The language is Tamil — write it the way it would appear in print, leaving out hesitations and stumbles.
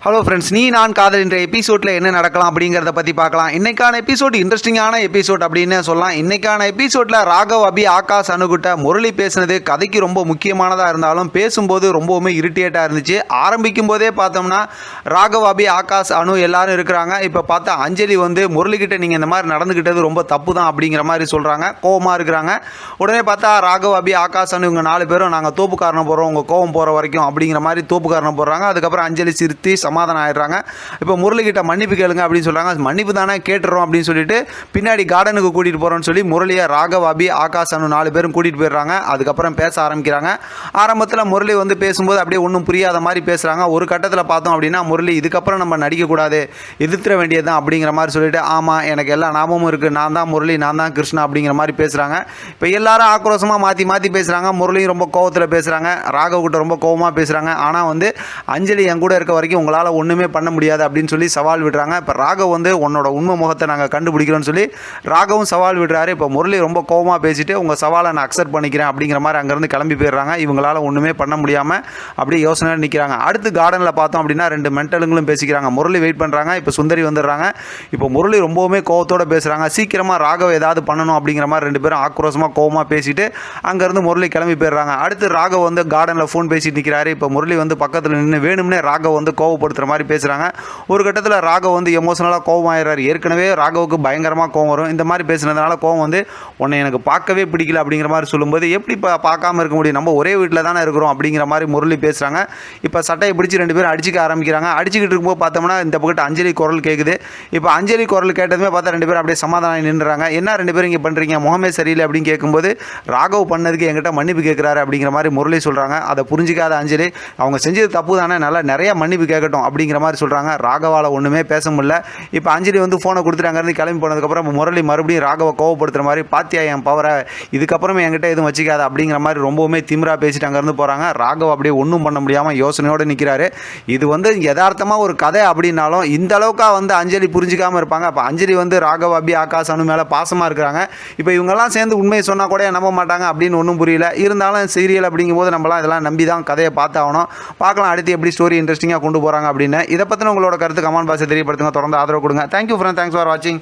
ஹலோ ஃப்ரெண்ட்ஸ், நீ நான் காதல் என்ற எபிசோடில் என்ன நடக்கலாம் அப்படிங்கிறத பற்றி பார்க்கலாம். இன்றைக்கான எபிசோட் இன்ட்ரெஸ்டிங்கான எபிசோட் அப்படின்னு சொல்லலாம். இன்றைக்கான எபிசோடில் ராகவ், அபி, ஆகாஷ், அனுகிட்ட முரளி பேசுனது கதைக்கு ரொம்ப முக்கியமானதாக இருந்தாலும் பேசும்போது ரொம்பவுமே இரிட்டேட்டாக இருந்துச்சு. ஆரம்பிக்கும் போதே பார்த்தோம்னா ராகவ், அபி, ஆகாஷ், அனு எல்லாரும் இருக்கிறாங்க. இப்போ பார்த்தா அஞ்சலி முரளிக்கிட்ட நீங்கள் இந்த மாதிரி நடந்துக்கிட்டது ரொம்ப தப்பு தான் அப்படிங்கிற மாதிரி சொல்கிறாங்க. கோவமாக இருக்கிறாங்க. உடனே பார்த்தா ராகவ், அபி, ஆகாஷ், அனு இவங்க 4 பேரும் நாங்கள் தோப்பு காரணம் போடுறோம், உங்கள் கோவம் போகிற வரைக்கும் அப்படிங்கிற மாதிரி தோப்பு காரணம் போடுறாங்க. அதுக்கப்புறம் அஞ்சலி சிரித்து சமாதானம் ஆயிடுறாங்க. இப்போ முரளிக்கிட்ட மன்னிப்பு கேளுங்க அப்படின்னு சொல்கிறாங்க. மன்னிப்பு தானே கேட்டுறோம் அப்படின்னு சொல்லிட்டு பின்னாடி கார்டனுக்கு கூட்டிகிட்டு போகிறோன்னு சொல்லி முரளியை ராகவ், அபி, ஆகாஷ், அனு 4 பேரும் கூட்டிகிட்டு போயிடுறாங்க. அதுக்கப்புறம் பேச ஆரம்பிக்கிறாங்க. ஆரம்பத்தில் முரளி பேசும்போது அப்படியே ஒன்றும் புரியாத மாதிரி பேசுகிறாங்க. ஒரு கட்டத்தில் பார்த்தோம் அப்படின்னா முரளி இதுக்கப்புறம் நம்ம நடிக்கக்கூடாது, எதிர்த்துற வேண்டியது தான் அப்படிங்கிற மாதிரி சொல்லிட்டு ஆமாம் எனக்கு எல்லா ஞாபகமும் இருக்குது, நான் தான் முரளி, நான் தான் கிருஷ்ணா அப்படிங்கிற மாதிரி பேசுகிறாங்க. இப்போ எல்லாரும் ஆக்ரோஷமாக மாற்றி மாற்றி பேசுகிறாங்க. முரளியும் ரொம்ப கோவத்தில் பேசுகிறாங்க, ராகவ் கிட்ட ரொம்ப கோவமாக பேசுகிறாங்க. ஆனால் அஞ்சலி என் கூட இருக்க வரைக்கும் உங்களால் ஒன்றுமே பண்ண முடியாது அப்படின்னு சொல்லி சவால் விடுறாங்க. இப்போ ராகவ் உன்னோட உண்மை முகத்தை நாங்கள் கண்டுபிடிக்கிறோன்னு சொல்லி ராகவும் சவால் விடுறாரு. இப்போ முரளி ரொம்ப கோவமாக பேசிட்டு உங்கள் சவாலை நான் அக்செப்ட் பண்ணிக்கிறேன் அப்படிங்கிற மாதிரி அங்கேருந்து கிளம்பி போயிடுறாங்க. இவங்களால் ஒன்றுமே பண்ண முடியாமல் அப்படியே யோசனை நிற்கிறாங்க. அடுத்து கார்டனில் பார்த்தோம் அப்படின்னா 2 மென்டலுங்களும் பேசிக்கிறாங்க. முரளி வெயிட் பண்ணுறாங்க. இப்போ சுந்தரி வந்துடுறாங்க. இப்போ முரளி ரொம்பவுமே கோவத்தோடு பேசுகிறாங்க. சீக்கிரமாக ராகவ் ஏதாவது பண்ணணும் அப்படிங்கிற மாதிரி 2 பேரும் ஆக்ரோஷமாக கோவமாக பேசிட்டு அங்கேருந்து முரளி கிளம்பி போயிடுறாங்க. அடுத்து ராகவ் கார்டனில் ஃபோன் பேசிட்டு நிற்கிறாரு. இப்போ முரளி பக்கத்தில் நின்று வேணும்னே ராகவ் கோவப்படுத்துகிற மாதிரி பேசுகிறாங்க. ஒரு கட்டத்தில் ராகவ் எமோஷனலாக கோவம் ஆயிடுறாரு. ஏற்கனவே ராகவுக்கு பயங்கரமாக கோவம் வரும். இந்த மாதிரி பேசுனதுனால கோவம் உன்னை எனக்கு பார்க்கவே பிடிக்கல அப்படிங்கிற மாதிரி சொல்லும்போது எப்படி பார்க்காம இருக்க முடியும், நம்ம ஒரே வீட்டில் தானே இருக்கிறோம் அப்படிங்கிற மாதிரி முரளி பேசுகிறாங்க. இப்போ சட்டையை பிடிச்சி 2 பேரும் அடிச்சிக்க ஆரம்பிக்கிறாங்க. அடிச்சுக்கிட்டு இருக்கும்போது பார்த்தோம்னா இந்த பக்கத்து அஞ்சலி குரல் கேட்குது. இப்போ அஞ்சலி குரல் கேட்டதுமே பார்த்தா 2 பேரும் அப்படியே சமாதானம் நின்றுறாங்க. என்ன 2 பேரும் இங்கே பண்ணுறீங்க, முகமே சரியில்லை அப்படின்னு கேட்கும்போது ராகவ் பண்ணதுக்கு என்கிட்ட மன்னிப்பு கேட்குறாரு அப்படிங்கிற மாதிரி முரளி சொல்கிறாங்க. அதை புரிஞ்சிக்காத அஞ்சலி அவங்க செஞ்சது தப்பு தானே, நல்லா நிறைய மன்னிப்பு கேட்கட்டும் அப்படிங்கிற மாதிரி சொல்கிறாங்க. ராகவால் ஒன்றுமே பேச முடியல. இப்போ அஞ்சலி ஃபோனை கொடுத்துட்டு அங்கேருந்து கிளம்பி போனதுக்கப்புறம் முரளி மறுபடியும் ராகவை கோவப்படுத்துகிற மாதிரி பாத்தியா என் பவரை, இதுக்கப்புறமே என்கிட்ட எதுவும் வச்சுக்காத அப்படிங்கிற மாதிரி ரொம்பவுமே திமிரா பேசிட்டு அங்கேருந்து போகிறாங்க. ராகவ் அப்படியே ஒன்றும் பண்ண முடியாமல் யோசனையோடு நிற்கிறாரு. இது யதார்த்தமாக ஒரு கதை அப்படின்னாலும் இந்த அளவுக்கா அஞ்சலி புரிஞ்சிக்காமல் இருப்பாங்க. அப்போ அஞ்சலி ராகவ், அபி, ஆகாஷ், அனு மேலே பாசமாக இருக்கிறாங்க. இப்போ இவங்கெல்லாம் சேர்ந்து உண்மையை சொன்னால் கூட நம்ப மாட்டாங்க அப்படின்னு ஒன்றும் புரியல. இருந்தாலும் சீரியல் அப்படிங்கும்போது நம்மளாம் இதெல்லாம் நம்பி தான் கதையை பார்த்தாகணும். பார்க்கலாம் அடுத்து எப்படி ஸ்டோரி இன்ட்ரெஸ்டிங்காக கொண்டு போகிறாங்க அப்படின்னு. இதை பற்றின உங்களோட கருத்து கமெண்ட் பாக்ஸில் தெரியப்படுத்துங்க. தொடர்ந்து ஆதரவு கொடுங்க. தேங்க்யூ ஃப்ரெண்ட், தேங்க்ஸ் ஃபார் வாட்சிங்.